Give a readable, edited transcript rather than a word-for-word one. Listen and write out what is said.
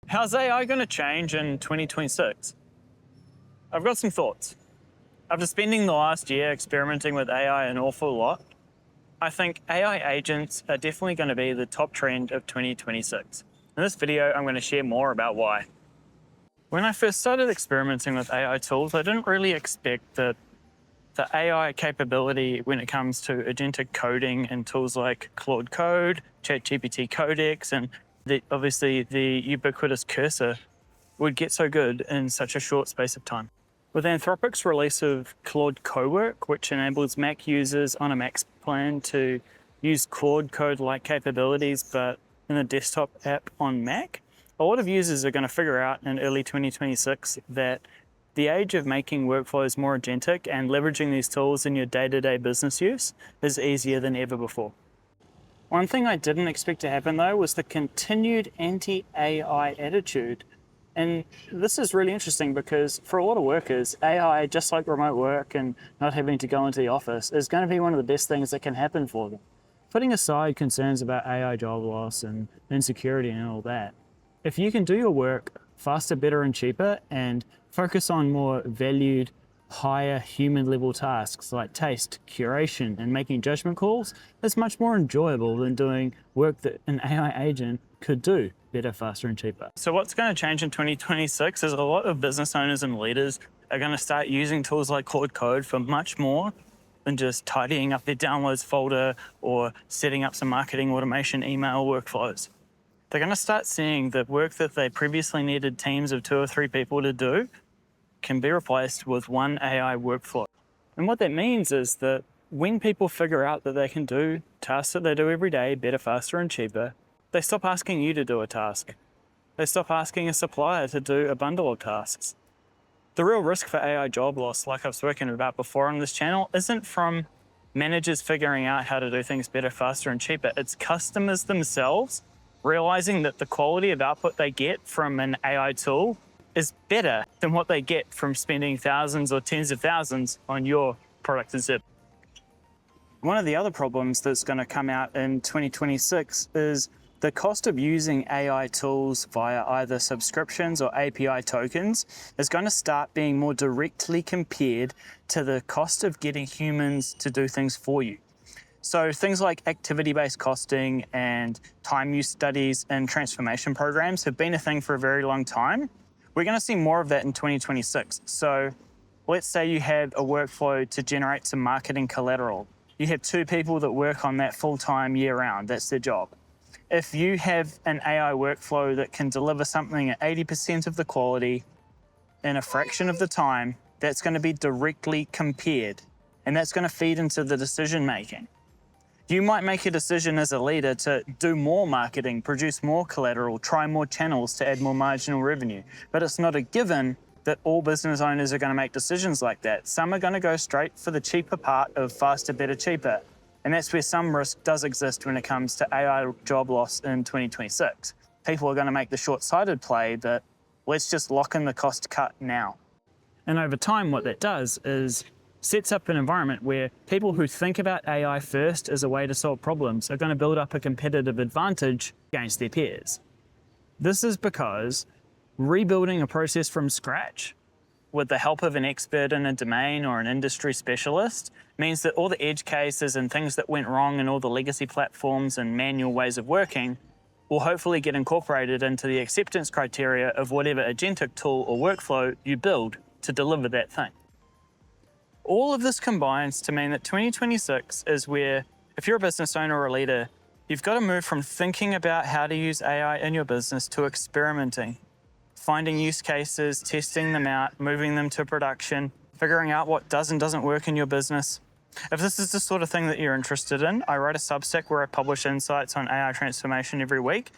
How's AI going to change in 2026? I've got some thoughts. After spending the last year experimenting with AI an awful lot, I think AI agents are definitely going to be the top trend of 2026. In this video, I'm going to share more about why. When I first started experimenting with AI tools, I didn't really expect that the AI capability when it comes to agentic coding and tools like Claude Code, ChatGPT Codex, and obviously the ubiquitous Cursor would get so good in such a short space of time. With Anthropic's release of Claude Cowork, which enables Mac users on a Max plan to use Claude Code-like capabilities, but in a desktop app on Mac, a lot of users are going to figure out in early 2026 that the age of making workflows more agentic and leveraging these tools in your day-to-day business use is easier than ever before. One thing I didn't expect to happen though was the continued anti-AI attitude. And this is really interesting because for a lot of workers, AI, just like remote work and not having to go into the office, is going to be one of the best things that can happen for them. Putting aside concerns about AI job loss and insecurity and all that, if you can do your work faster, better, and cheaper and focus on more valued, higher human-level tasks like taste, curation, and making judgment calls, it's much more enjoyable than doing work that an AI agent could do better, faster, and cheaper. So what's going to change in 2026 is a lot of business owners and leaders are going to start using tools like Claude Code for much more than just tidying up their downloads folder or setting up some marketing automation email workflows. They're going to start seeing that work that they previously needed teams of 2 or 3 people to do can be replaced with one AI workflow. And what that means is that when people figure out that they can do tasks that they do every day better, faster, and cheaper, they stop asking you to do a task. They stop asking a supplier to do a bundle of tasks. The real risk for AI job loss, like I've spoken about before on this channel, isn't from managers figuring out how to do things better, faster, and cheaper. It's customers themselves realizing that the quality of output they get from an AI tool is better than what they get from spending thousands or tens of thousands on your product and service. One of the other problems that's going to come out in 2026 is the cost of using AI tools via either subscriptions or API tokens is going to start being more directly compared to the cost of getting humans to do things for you. So things like activity-based costing and time use studies and transformation programs have been a thing for a very long time. We're going to see more of that in 2026. So let's say you have a workflow to generate some marketing collateral. You have 2 people that work on that full-time year-round. That's their job. If you have an AI workflow that can deliver something at 80% of the quality in a fraction of the time, that's going to be directly compared, and that's going to feed into the decision-making. You might make a decision as a leader to do more marketing, produce more collateral, try more channels to add more marginal revenue. But it's not a given that all business owners are going to make decisions like that. Some are going to go straight for the cheaper part of faster, better, cheaper. And that's where some risk does exist when it comes to AI job loss in 2026. People are going to make the short-sighted play that let's just lock in the cost cut now. And over time, what that does is sets up an environment where people who think about AI first as a way to solve problems are going to build up a competitive advantage against their peers. This is because rebuilding a process from scratch with the help of an expert in a domain or an industry specialist means that all the edge cases and things that went wrong in all the legacy platforms and manual ways of working will hopefully get incorporated into the acceptance criteria of whatever agentic tool or workflow you build to deliver that thing. All of this combines to mean that 2026 is where, if you're a business owner or a leader, you've got to move from thinking about how to use AI in your business to experimenting, finding use cases, testing them out, moving them to production, figuring out what does and doesn't work in your business. If this is the sort of thing that you're interested in, I write a Substack where I publish insights on AI transformation every week.